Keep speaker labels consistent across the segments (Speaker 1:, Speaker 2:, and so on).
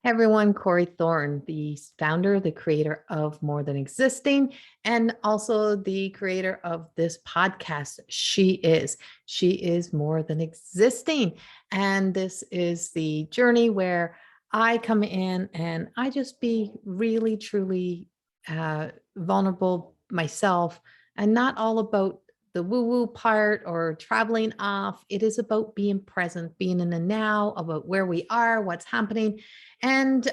Speaker 1: Hey everyone, Corrie Thorne, the founder, the creator of More Than Existing, and also the creator of this podcast. She is more than existing. And this is the journey where I come in and I just be really, truly vulnerable myself and not all about the woo-woo part or traveling off. It is about being present, being in the now, about where we are, what's happening. And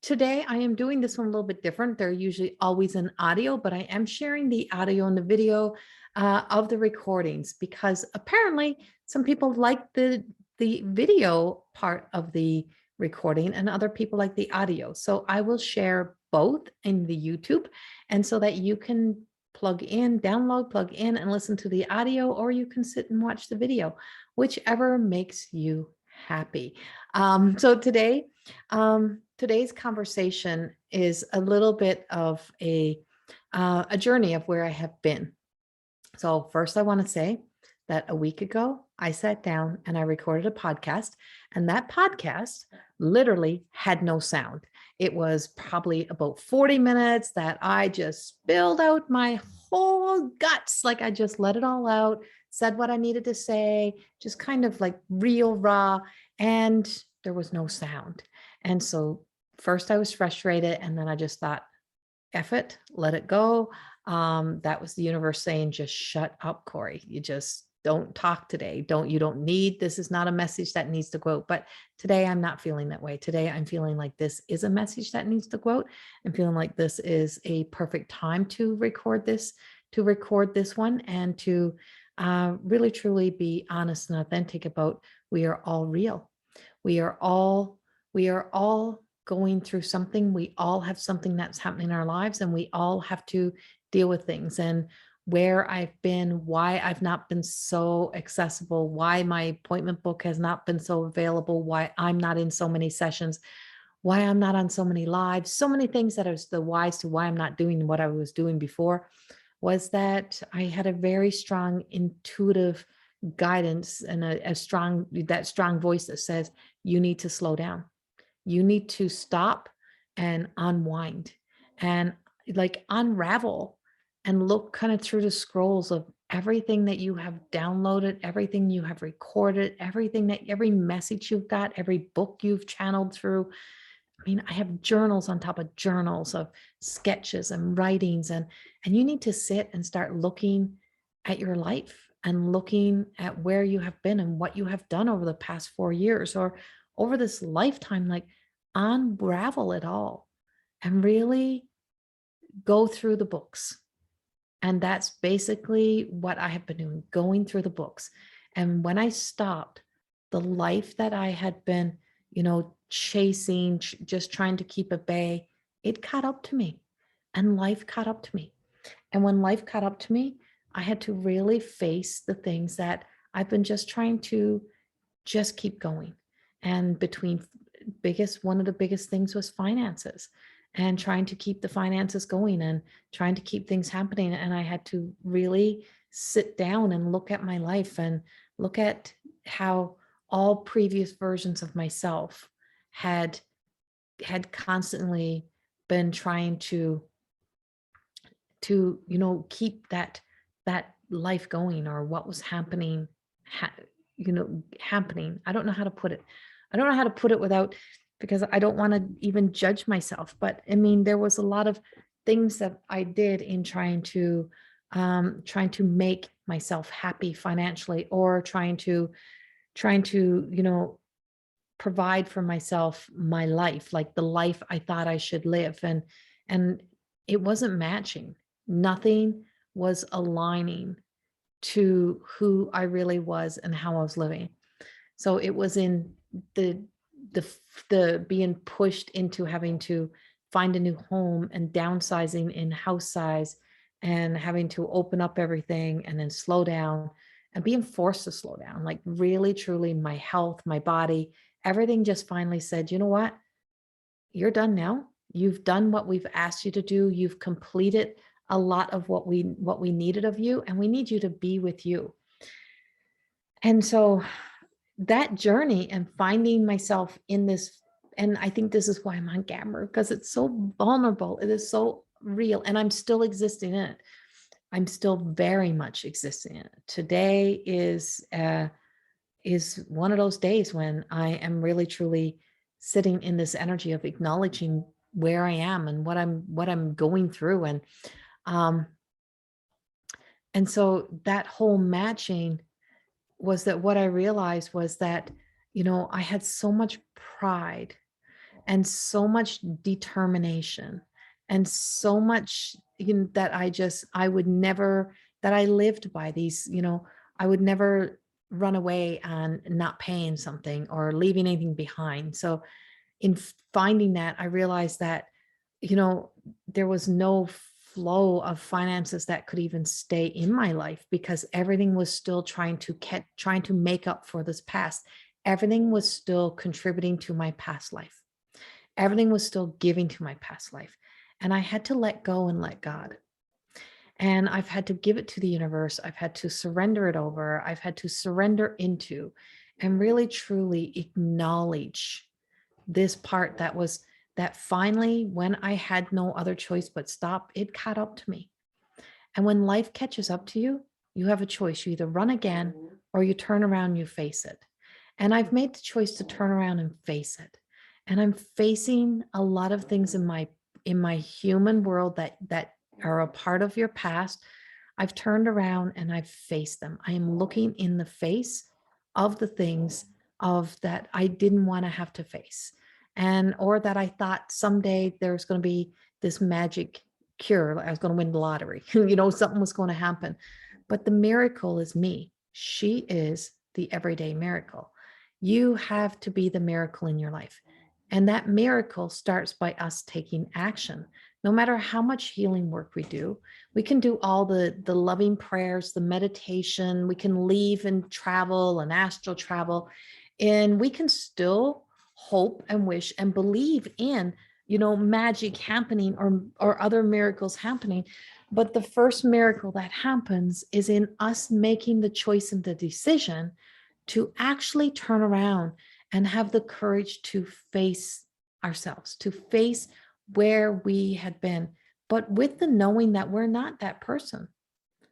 Speaker 1: today I am doing this one a little bit different. They're usually always in audio, but I am sharing the audio and the video of the recordings because apparently some people like the video part of the recording and other people like the audio. So I will share both in the YouTube, and so that you can plug in, download, plug in and listen to the audio, or you can sit and watch the video, whichever makes you happy. So today's conversation is a little bit of a journey of where I have been. So first I want to say that a week ago, I sat down and I recorded a podcast, and that podcast literally had no sound. It was probably about 40 minutes that I just spilled out my whole guts. Like I just let it all out, said what I needed to say, just kind of like real raw, and there was no sound. And so first I was frustrated, and then I just thought, F it, let it go. That was the universe saying, just shut up, Corrie. You just don't talk today. You don't need, this is not a message that needs to go out. But today I'm not feeling that way. Today I'm feeling like this is a message that needs to go out. I'm feeling like this is a perfect time to record this one, and to really truly be honest and authentic about, we are all real. We are all going through something. We all have something that's happening in our lives, and we all have to deal with things. And where I've been, why I've not been so accessible, why my appointment book has not been so available, why I'm not in so many sessions, why I'm not on so many lives, so many things that is the whys to why I'm not doing what I was doing before, was that I had a very strong intuitive guidance and a strong voice that says, you need to slow down. You need to stop and unwind and like unravel and look kind of through the scrolls of everything that you have downloaded, everything you have recorded, every message you've got, every book you've channeled through. I mean, I have journals on top of journals of sketches and writings, and you need to sit and start looking at your life and looking at where you have been and what you have done over the past 4 years or over this lifetime. Like, unravel it all and really go through the books. And that's basically what I have been doing, going through the books. And when I stopped, the life that I had been, chasing, just trying to keep at bay, it caught up to me, and life caught up to me. And when life caught up to me, I had to really face the things that I've been just trying to just keep going. And one of the biggest things was finances, and trying to keep the finances going and trying to keep things happening. And I had to really sit down and look at my life and look at how all previous versions of myself had constantly been trying to keep that life going, or what was happening happening. I don't know how to put it without, because I don't want to even judge myself. But I mean, there was a lot of things that I did in trying to make myself happy financially, or trying to provide for myself my life, like the life I thought I should live. And it wasn't matching. Nothing was aligning to who I really was and how I was living. So it was in the being pushed into having to find a new home, and downsizing in house size, and having to open up everything and then slow down, and being forced to slow down. Like, really, truly, my health, my body, everything just finally said, you know what? You're done now. You've done what we've asked you to do. You've completed a lot of what we needed of you, and we need you to be with you. And so that journey and finding myself in this And I think this is why I'm on camera, because it's so vulnerable. It is so real, and I'm still existing in it. I'm still very much existing in it. Today is one of those days when I am really truly sitting in this energy of acknowledging where I am and what I'm going through. Um and so that whole matching was that what I realized was that, I had so much pride and so much determination and so much, that I would never, that I lived by these, I would never run away on not paying something or leaving anything behind. So in finding that, I realized that, you know, there was no flow of finances that could even stay in my life, because everything was still trying to make up for this past. Everything was still contributing to my past life. Everything was still giving to my past life. And I had to let go and let God. And I've had to give it to the universe. I've had to surrender it over. I've had to surrender into and really truly acknowledge this part that finally, when I had no other choice but stop, it caught up to me. And when life catches up to you, you have a choice. You either run again or you turn around and you face it. And I've made the choice to turn around and face it. And I'm facing a lot of things in my human world that are a part of your past. I've turned around and I've faced them. I am looking in the face of the things of that I didn't want to have to face. And or that I thought someday there's going to be this magic cure. I was going to win the lottery. Something was going to happen. But the miracle is me. She is the everyday miracle. You have to be the miracle in your life. And that miracle starts by us taking action. No matter how much healing work we do, we can do all the loving prayers, the meditation, we can leave and travel and astral travel, and we can still hope and wish and believe in, magic happening or other miracles happening. But the first miracle that happens is in us making the choice and the decision to actually turn around and have the courage to face ourselves, to face where we had been, but with the knowing that we're not that person.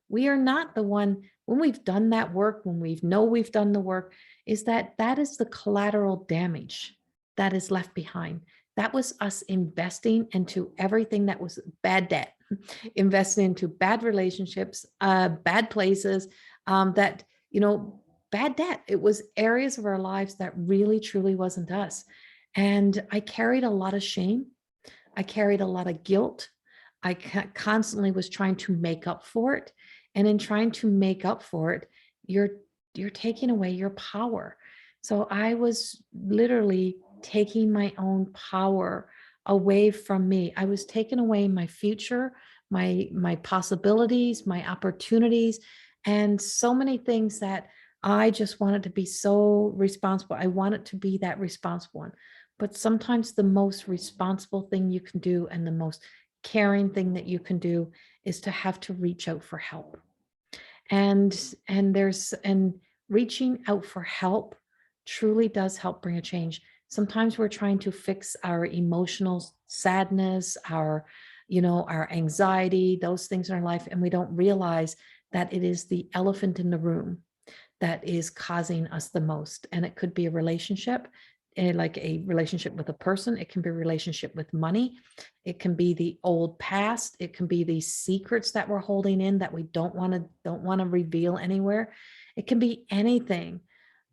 Speaker 1: We are not the one. When we've done that work, when we know we've done the work, is that is the collateral damage that is left behind. That was us investing into everything that was bad debt, investing into bad relationships, bad places, that, bad debt. It was areas of our lives that really, truly wasn't us. And I carried a lot of shame. I carried a lot of guilt. I constantly was trying to make up for it. And in trying to make up for it, you're taking away your power. So I was literally taking my own power away from me. I was taking away my future, my possibilities, my opportunities, and so many things that I just wanted to be so responsible. I wanted to be that responsible one. But sometimes the most responsible thing you can do and the most caring thing that you can do is to have to reach out for help. And reaching out for help truly does help bring a change. Sometimes we're trying to fix our emotional sadness, our anxiety, those things in our life, and we don't realize that it is the elephant in the room that is causing us the most. And it could be a relationship, like a relationship with a person. It can be a relationship with money. It can be the old past. It can be these secrets that we're holding in that we don't want to reveal anywhere. It can be anything.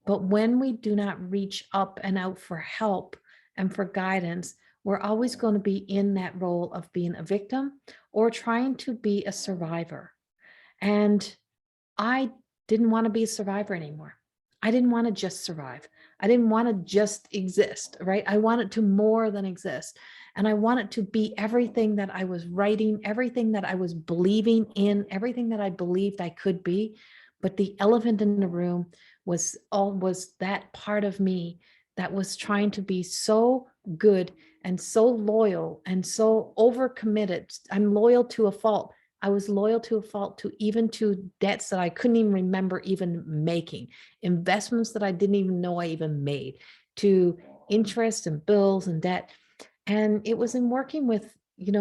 Speaker 1: But when we do not reach up and out for help and for guidance, we're always going to be in that role of being a victim or trying to be a survivor. And I didn't want to be a survivor anymore. I didn't want to just survive. I didn't want to just exist, right? I wanted to more than exist. And I wanted to be everything that I was writing, everything that I was believing in, everything that I believed I could be. But the elephant in the room was that part of me that was trying to be so good and so loyal and so overcommitted. I'm loyal to a fault. I was loyal to a fault, to debts that I couldn't even remember even making, investments that I didn't even know I even made, to interest and bills and debt. And it was in working with,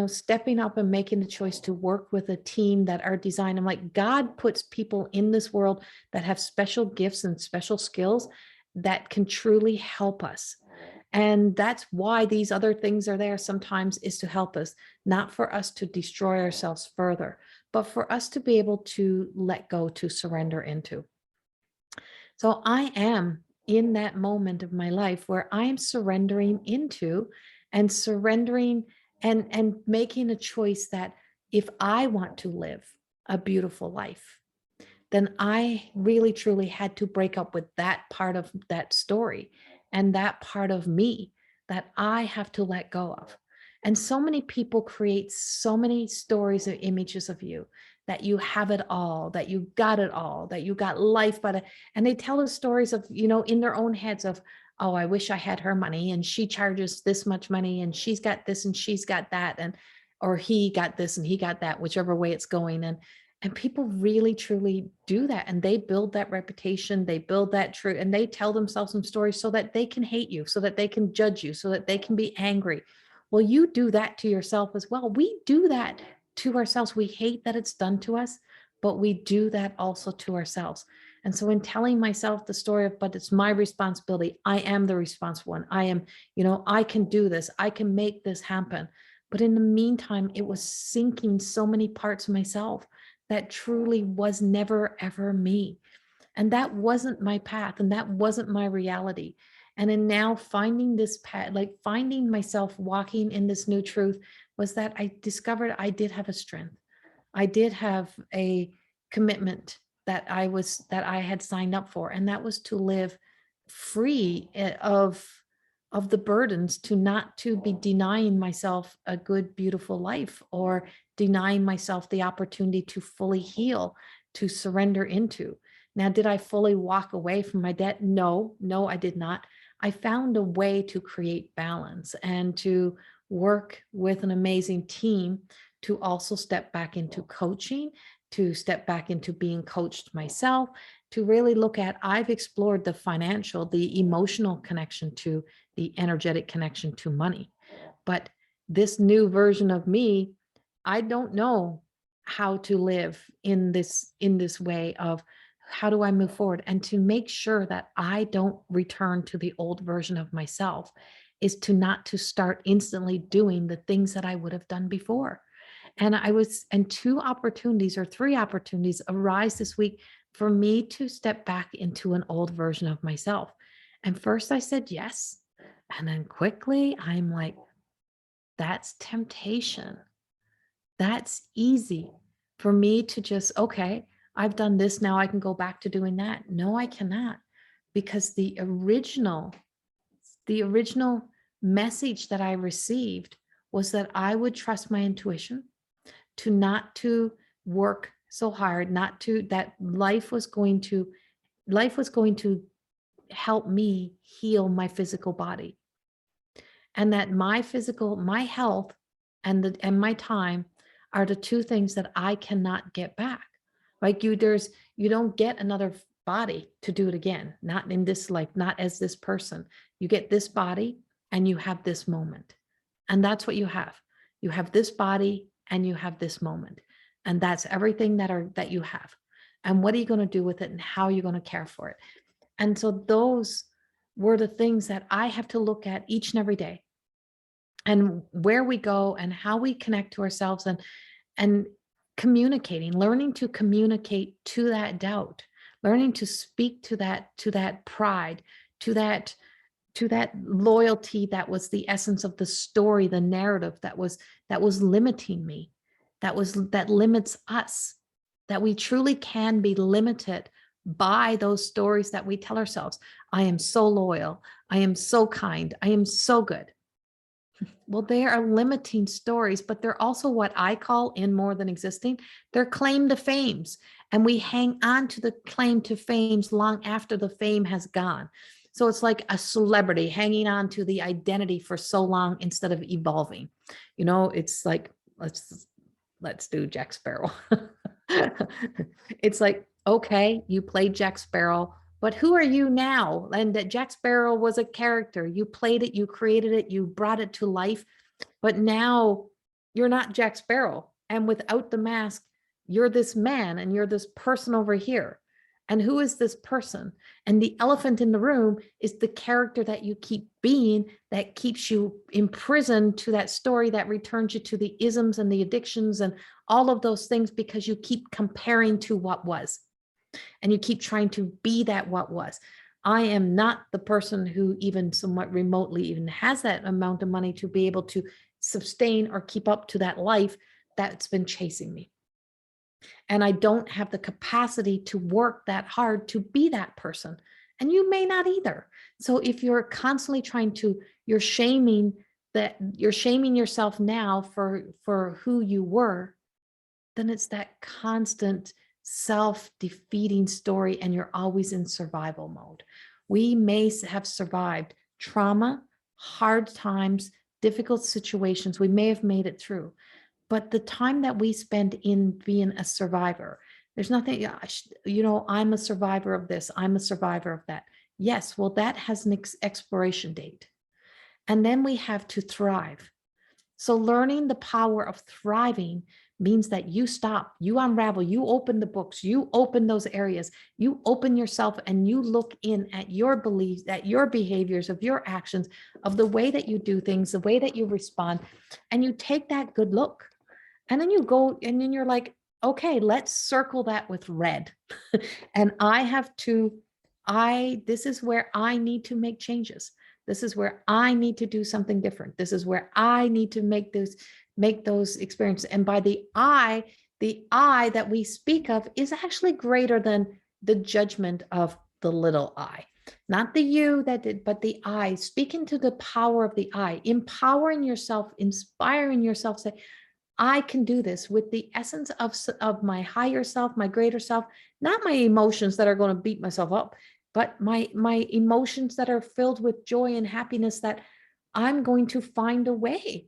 Speaker 1: stepping up and making the choice to work with a team that are designed. I'm like, God puts people in this world that have special gifts and special skills that can truly help us. And that's why these other things are there sometimes, is to help us, not for us to destroy ourselves further, but for us to be able to let go, to surrender into. So I am in that moment of my life where I am surrendering into and surrendering and making a choice that if I want to live a beautiful life, then I really truly had to break up with that part of that story and that part of me that I have to let go of. And so many people create so many stories or images of you, that you have it all, that you got it all, that you got life, and they tell us stories of, in their own heads of, oh, I wish I had her money and she charges this much money and she's got this and she's got that, and or he got this and he got that, whichever way it's going. And people really truly do that. And they build that reputation, they build that truth, and they tell themselves some stories so that they can hate you, so that they can judge you, so that they can be angry. Well, you do that to yourself as well. We do that to ourselves. We hate that it's done to us, but we do that also to ourselves. And so in telling myself the story of, but it's my responsibility, I am the responsible one. I am, I can do this. I can make this happen. But in the meantime, it was sinking so many parts of myself that truly was never, ever me. And that wasn't my path, and that wasn't my reality. And in now finding this path, like finding myself walking in this new truth, was that I discovered I did have a strength. I did have a commitment that I had signed up for, and that was to live free of the burdens, to not to be denying myself a good, beautiful life, or denying myself the opportunity to fully heal, to surrender into. Now, did I fully walk away from my debt? No, I did not. I found a way to create balance and to work with an amazing team, to also step back into coaching, to step back into being coached myself, to really look at, I've explored the financial, the emotional connection to the energetic connection to money. But this new version of me, I don't know how to live in this way of, how do I move forward? And to make sure that I don't return to the old version of myself is to not to start instantly doing the things that I would have done before. And two opportunities or three opportunities arise this week for me to step back into an old version of myself. And first I said yes. And then quickly I'm like, that's temptation. That's easy for me to just, okay, I've done this, now I can go back to doing that. No, I cannot, because the original message that I received was that I would trust my intuition, to not to work so hard, not to, that life was going to help me heal my physical body. And that my health and my time are the two things that I cannot get back. Like you don't get another body to do it again, not in this life, not as this person. You get this body and you have this moment. And that's what you have. You have this body and you have this moment. And that's everything that you have. And what are you going to do with it, and how are you going to care for it? And so those were the things that I have to look at each and every day, and where we go and how we connect to ourselves, and communicating, learning to communicate to that doubt, learning to speak to that pride, to that loyalty that was the essence of the story, the narrative that was limiting me, that limits us, that we truly can be limited by those stories that we tell ourselves. I am so loyal, I am so kind, I am so good. Well, they are limiting stories, but they're also what I call, in more than existing, they're claim to fames. And we hang on to the claim to fames long after the fame has gone. So it's like a celebrity hanging on to the identity for so long instead of evolving. It's like, let's do Jack Sparrow. It's like, okay, you played Jack Sparrow, But who are you now? And that Jack Sparrow was a character. You played it, you created it, you brought it to life. But now you're not Jack Sparrow. And without the mask, you're this man and you're this person over here. And who is this person? And the elephant in the room is the character that you keep being, that keeps you imprisoned to that story, that returns you to the isms and the addictions and all of those things, because you keep comparing to what was. And you keep trying to be that what was. I am not the person who even somewhat remotely even has that amount of money to be able to sustain or keep up to that life that's been chasing me. And I don't have the capacity to work that hard to be that person. And you may not either. So if you're constantly trying to, you're shaming yourself now for who you were, then it's that constant self-defeating story, and you're always in survival mode. We may have survived trauma, hard times, difficult situations. We may have made it through. But the time that we spend in being a survivor, there's nothing, I'm a survivor of this, I'm a survivor of that. Yes, well, that has an expiration date. And then we have to thrive. So learning the power of thriving means that you stop, you unravel, you open the books, you open those areas, you open yourself, and you look in at your beliefs, at your behaviors, of your actions, of the way that you do things, the way that you respond, and you take that good look. And then you go, and then you're like, okay, let's circle that with red. And this is where I need to make changes. This is where I need to do something different. This is where I need to make those experiences. And by the I that we speak of is actually greater than the judgment of the little I. Not the you that did, but the I. Speaking to the power of the I, empowering yourself, inspiring yourself, say, I can do this with the essence of my higher self, my greater self, not my emotions that are going to beat myself up, but my emotions that are filled with joy and happiness, that I'm going to find a way,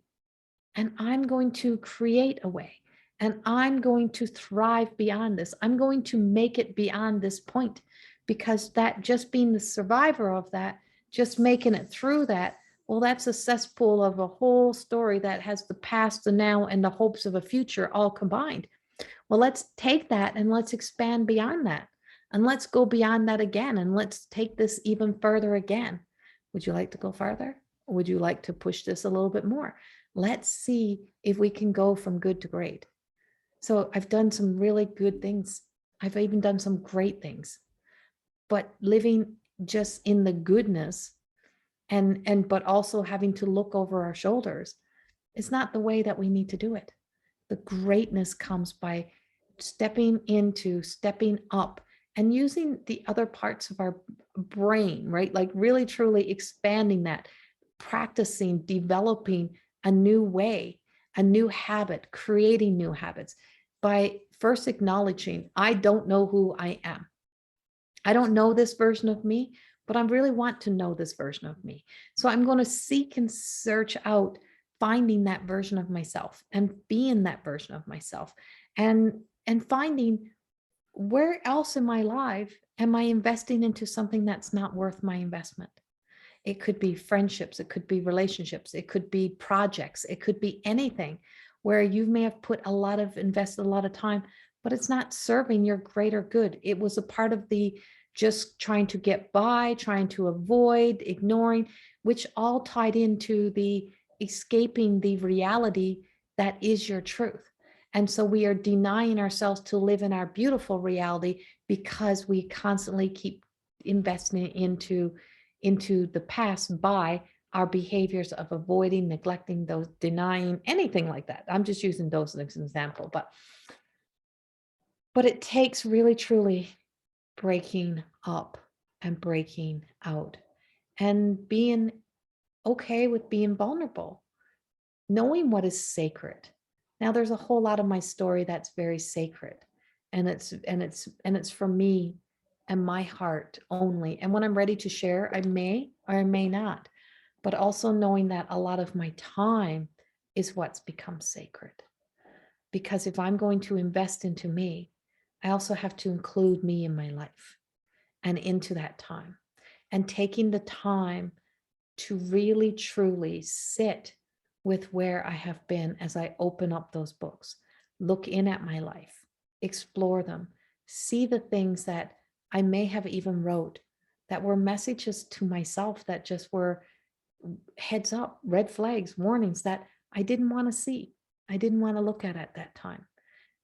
Speaker 1: and I'm going to create a way, and I'm going to thrive beyond this. I'm going to make it beyond this point, because that just being the survivor of that, just making it through that, well, that's a cesspool of a whole story that has the past, the now, and the hopes of a future all combined. Well, let's take that and let's expand beyond that. And let's go beyond that again. And let's take this even further again. Would you like to go farther? Or would you like to push this a little bit more? Let's see if we can go from good to great. So I've done some really good things. I've even done some great things. But living just in the goodness, but also having to look over our shoulders, is not the way that we need to do it. The greatness comes by stepping up and using the other parts of our brain, right? Like really truly expanding that, practicing, developing a new way, a new habit, creating new habits, by first acknowledging, I don't know who I am. I don't know this version of me, but I really want to know this version of me. So I'm going to seek and search out finding that version of myself and being that version of myself, and finding, where else in my life am I investing into something that's not worth my investment? It could be friendships, it could be relationships, it could be projects, it could be anything where you may have invested a lot of time, but it's not serving your greater good. It was a part of the just trying to get by, trying to avoid, ignoring, which all tied into the escaping the reality that is your truth. And so we are denying ourselves to live in our beautiful reality because we constantly keep investing into the past by our behaviors of avoiding, neglecting, those, denying, anything like that. I'm just using those as an example, but it takes really truly breaking up and breaking out and being okay with being vulnerable, knowing what is sacred. Now there's a whole lot of my story that's very sacred, and it's for me and my heart only. And when I'm ready to share, I may or I may not, but also knowing that a lot of my time is what's become sacred. Because if I'm going to invest into me, I also have to include me in my life. and into that time, and taking the time to really truly sit with where I have been as I open up those books, look in at my life, explore them, see the things that I may have even wrote that were messages to myself that just were heads up, red flags, warnings that I didn't want to see. I didn't want to look at that time.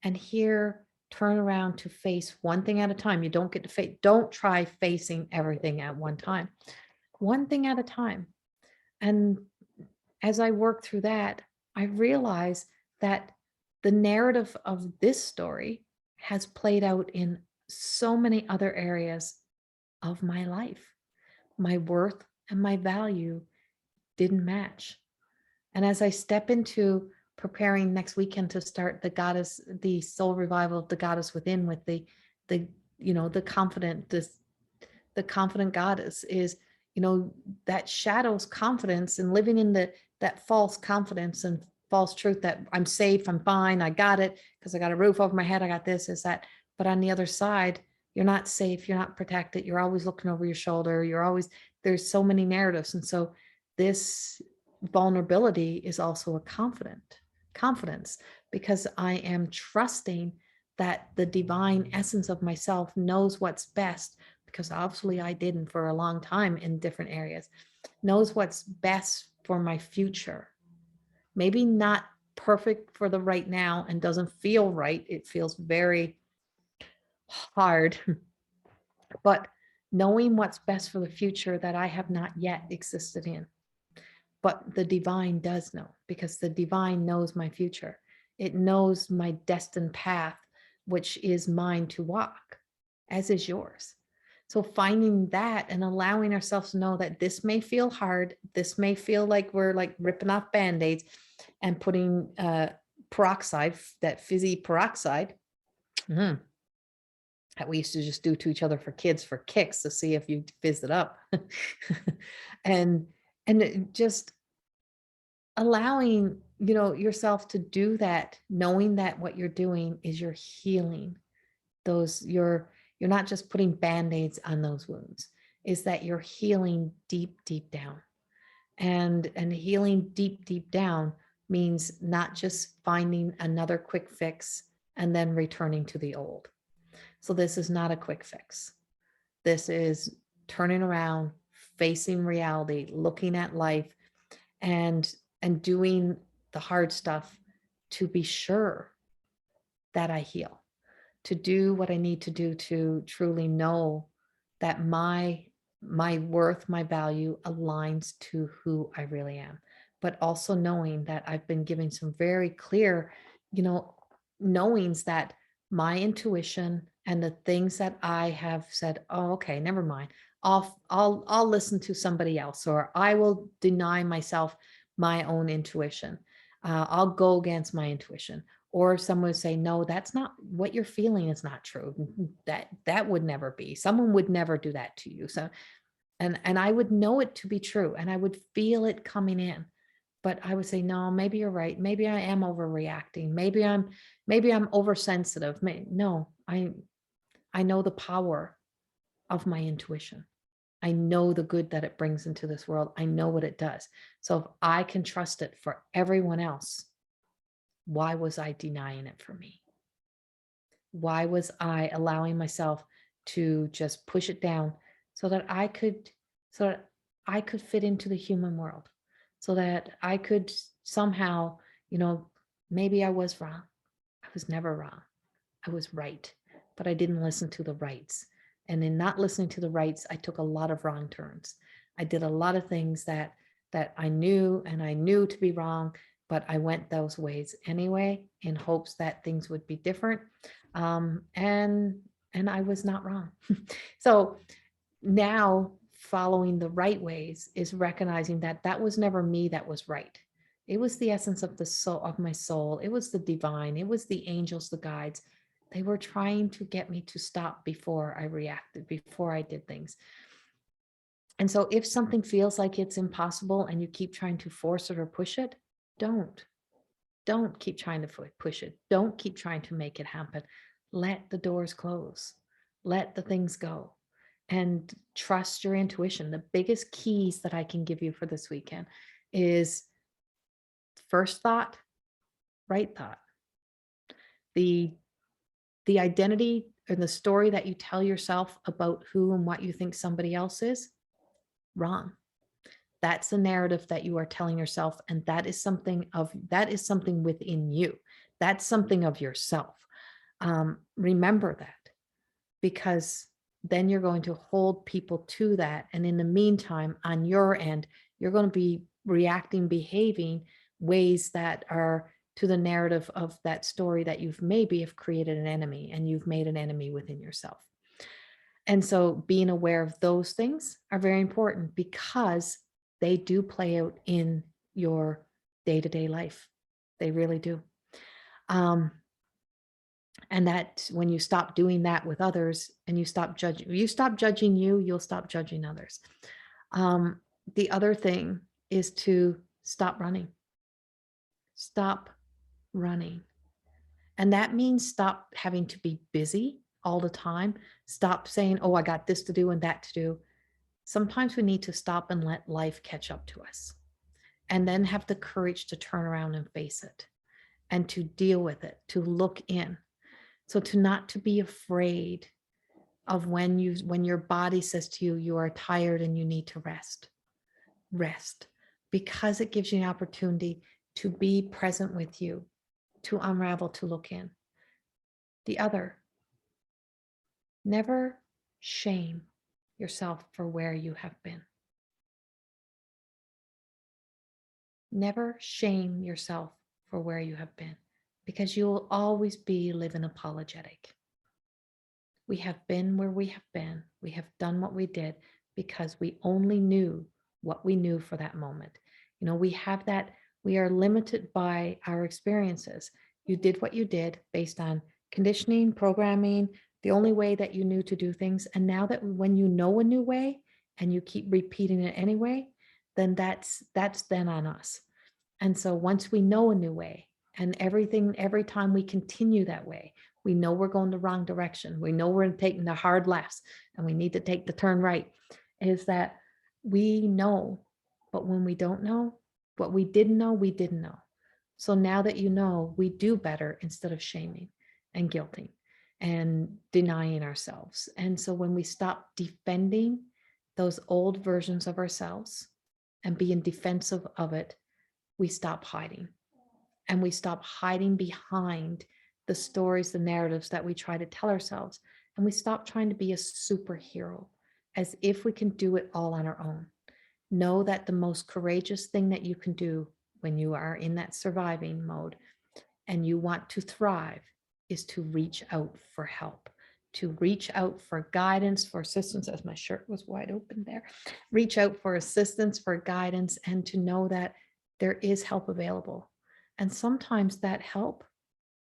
Speaker 1: And here, turn around to face one thing at a time. You don't get to face, don't try facing everything at one time. One thing at a time. And as I work through that, I realize that the narrative of this story has played out in so many other areas of my life. My worth and my value didn't match. And as I step into preparing next weekend to start the soul revival of the goddess within with the the confident, the confident goddess is, that shadows confidence and living in that false confidence and false truth that I'm safe, I'm fine, I got it because I got a roof over my head, I got this, is that. But on the other side, you're not safe, you're not protected, you're always looking over your shoulder, there's so many narratives. And so this vulnerability is also a confidence, because I am trusting that the divine essence of myself knows what's best, because obviously I didn't for a long time in different areas, knows what's best for my future. Maybe not perfect for the right now and doesn't feel right. It feels very hard, but knowing what's best for the future that I have not yet existed in. But the divine does know, because the divine knows my future. It knows my destined path, which is mine to walk, as is yours. So finding that and allowing ourselves to know that this may feel hard. This may feel like we're like ripping off Band-Aids and putting peroxide, that fizzy peroxide, that we used to just do to each other for kids for kicks to see if you fizz it up. and just allowing yourself to do that, knowing that what you're doing is you're healing those, you're not just putting Band-Aids on those wounds, is that you're healing deep down. And healing deep down means not just finding another quick fix and then returning to the old. So this is not a quick fix. This is turning around, facing reality, looking at life, and doing the hard stuff to be sure that I heal, to do what I need to do to truly know that my worth, my value aligns to who I really am. But also knowing that I've been giving some very clear, knowings that my intuition and the things that I have said, oh, okay, never mind. I'll listen to somebody else, or I will deny myself my own intuition. I'll go against my intuition. Or someone would say, no, that's not what you're feeling, is not true. That would never be. Someone would never do that to you. So, and I would know it to be true, and I would feel it coming in. But I would say, no, maybe you're right. Maybe I am overreacting. Maybe I'm oversensitive. No, I know the power of my intuition. I know the good that it brings into this world. I know what it does. So if I can trust it for everyone else, why was I denying it for me? Why was I allowing myself to just push it down so that I could fit into the human world, so that I could somehow, maybe I was wrong. I was never wrong. I was right, but I didn't listen to the rights. And in not listening to the rights, I took a lot of wrong turns. I did a lot of things that I knew to be wrong, but I went those ways anyway in hopes that things would be different. And I was not wrong. So now following the right ways is recognizing that that was never me that was right. It was the essence of the soul, of my soul. It was the divine. It was the angels, the guides. They were trying to get me to stop before I reacted, before I did things. And so if something feels like it's impossible and you keep trying to force it or push it, don't keep trying to push it. Don't keep trying to make it happen. Let the doors close. Let the things go. and trust your intuition. The biggest keys that I can give you for this weekend is first thought, right thought. The identity and the story that you tell yourself about who and what you think somebody else is, wrong. That's the narrative that you are telling yourself, and that is something within you. That's something of yourself. Remember that, because then you're going to hold people to that. And in the meantime, on your end, you're going to be reacting, behaving ways that are to the narrative of that story that you've maybe have created an enemy, and you've made an enemy within yourself. And so being aware of those things are very important, because they do play out in your day-to-day life. They really do. And that when you stop doing that with others, and you stop judging, you'll stop judging others. The other thing is to stop running. Stop running. And that means stop having to be busy all the time. Stop saying, oh, I got this to do and that to do. Sometimes we need to stop and let life catch up to us, and then have the courage to turn around and face it, and to deal with it, to look in. So to be afraid of when your body says to you, you are tired and you need to rest, because it gives you an opportunity to be present with you, to unravel, to look in. The other, never shame yourself for where you have been. Never shame yourself for where you have been, because you will always be living apologetic. We have been where we have been. We have done what we did because we only knew what we knew for that moment. We are limited by our experiences. You did what you did based on conditioning, programming, the only way that you knew to do things. And now that when you know a new way and you keep repeating it anyway, then that's then on us. And so once we know a new way, and every time we continue that way, we know we're going the wrong direction. We know we're taking the hard lefts and we need to take the turn right, is that we know, but when we don't know, what we didn't know, we didn't know. So now that you know, we do better instead of shaming and guilting and denying ourselves. And so when we stop defending those old versions of ourselves and being defensive of it, we stop hiding. And we stop hiding behind the stories, the narratives that we try to tell ourselves. And we stop trying to be a superhero as if we can do it all on our own. Know that the most courageous thing that you can do when you are in that surviving mode and you want to thrive is to reach out for help, to reach out for guidance, for assistance, as my shirt was wide open there, reach out for assistance, for guidance, and to know that there is help available. And sometimes that help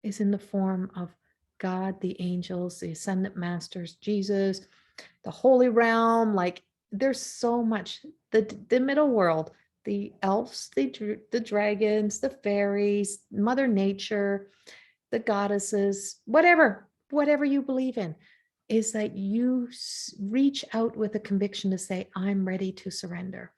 Speaker 1: is in the form of God, the angels, the ascendant masters, Jesus, the holy realm. Like there's so much, the middle world, the elves, the dragons, the fairies, Mother Nature, the goddesses, whatever you believe in, is that you reach out with a conviction to say, I'm ready to surrender.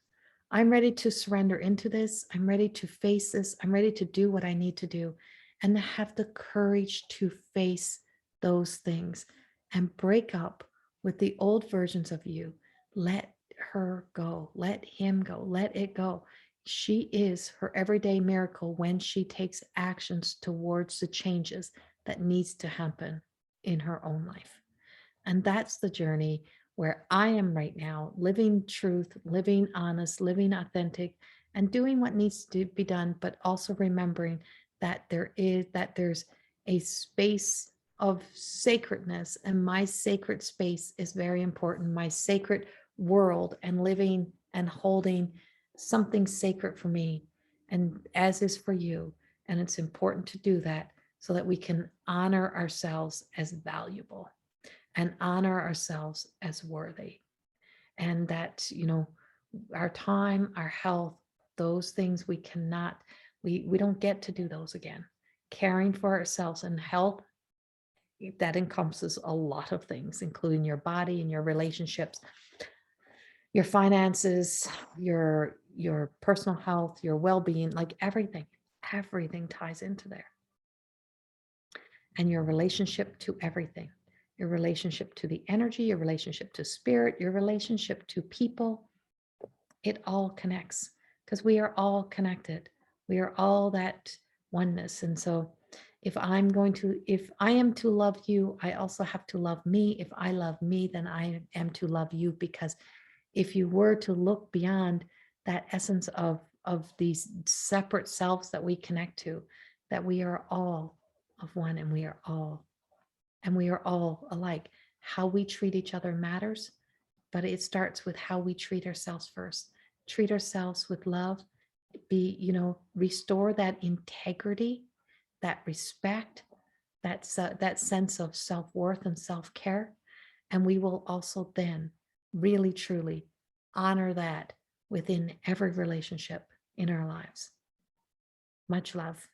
Speaker 1: I'm ready to surrender into this. I'm ready to face this. I'm ready to do what I need to do, and to have the courage to face those things and break up with the old versions of you. Let her go. Let him go. Let it go. She is her everyday miracle when she takes actions towards the changes that needs to happen in her own life. And that's the journey where I am right now, living truth, living honest, living authentic, and doing what needs to be done, but also remembering that there's a space of sacredness, and my sacred space is very important. My sacred world, and living and holding something sacred for me, and as is for you. And it's important to do that so that we can honor ourselves as valuable and honor ourselves as worthy. And that, our time, our health, those things we don't get to do those again. Caring for ourselves and health that encompasses a lot of things, including your body and your relationships, your finances, your personal health, your well-being, like everything ties into there. And your relationship to everything, your relationship to the energy, your relationship to spirit, your relationship to people, it all connects because we are all connected. We are all that oneness. And so if I am to love you, I also have to love me. If I love me, then I am to love you, because if you were to look beyond that essence of these separate selves that we connect to, that we are all of one, and we are all alike. How we treat each other matters, but it starts with how we treat ourselves first. Treat ourselves with love, restore that integrity, that respect, that sense of self-worth and self-care. And we will also then really, truly honor that within every relationship in our lives. Much love,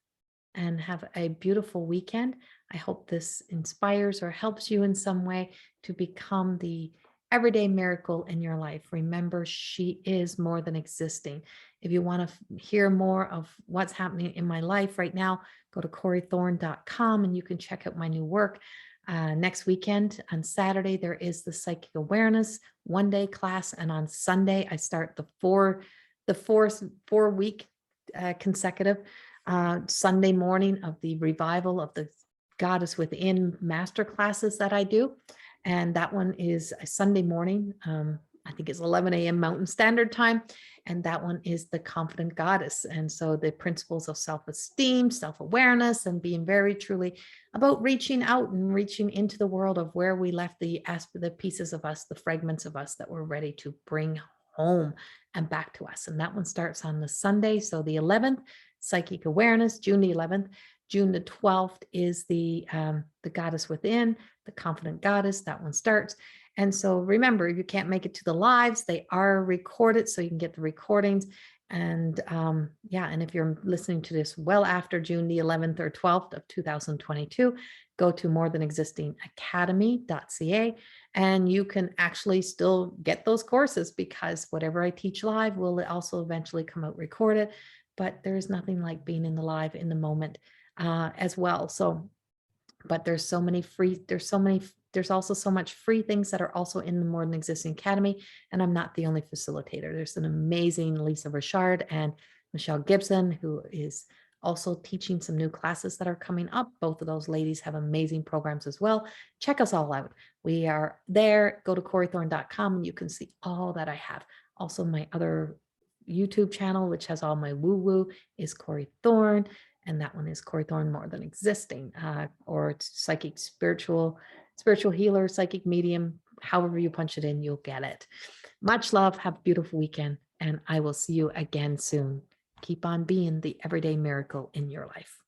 Speaker 1: and have a beautiful weekend. I hope this inspires or helps you in some way to become the everyday miracle in your life. Remember, she is more than existing. If you want to hear more of what's happening in my life right now, go to corriethorn.com and you can check out my new work. Next weekend on Saturday, there is the Psychic Awareness one-day class. And on Sunday, I start the four-week consecutive Sunday morning of the revival of the Goddess Within master classes that I do. And that one is a Sunday morning. I think it's 11 a.m. Mountain Standard Time. And that one is the Confident Goddess. And so the principles of self-esteem, self-awareness, and being very truly about reaching out and reaching into the world of where we left the pieces of us, the fragments of us that we're ready to bring home and back to us. And that one starts on the Sunday. So the 11th, Psychic Awareness, June the 11th. June the 12th is the Goddess Within, the Confident Goddess. That one starts. And so remember, if you can't make it to the lives, they are recorded, so you can get the recordings. And and if you're listening to this well after June the 11th or 12th of 2022, go to morethanexistingacademy.ca, and you can actually still get those courses, because whatever I teach live will also eventually come out recorded. But there's nothing like being in the live in the moment as well. So, but there's also so much free things that are also in the More Than Existing Academy. And I'm not the only facilitator. There's an amazing Lisa Richard and Michelle Gibson, who is also teaching some new classes that are coming up. Both of those ladies have amazing programs as well. Check us all out. We are there. Go to corriethorn.com and you can see all that I have. Also, my other YouTube channel, which has all my woo-woo, is Corrie Thorn. And that one is Corrie Thorn More Than Existing, or psychic, spiritual healer, psychic medium. However you punch it in, you'll get it. Much love. Have a beautiful weekend. And I will see you again soon. Keep on being the everyday miracle in your life.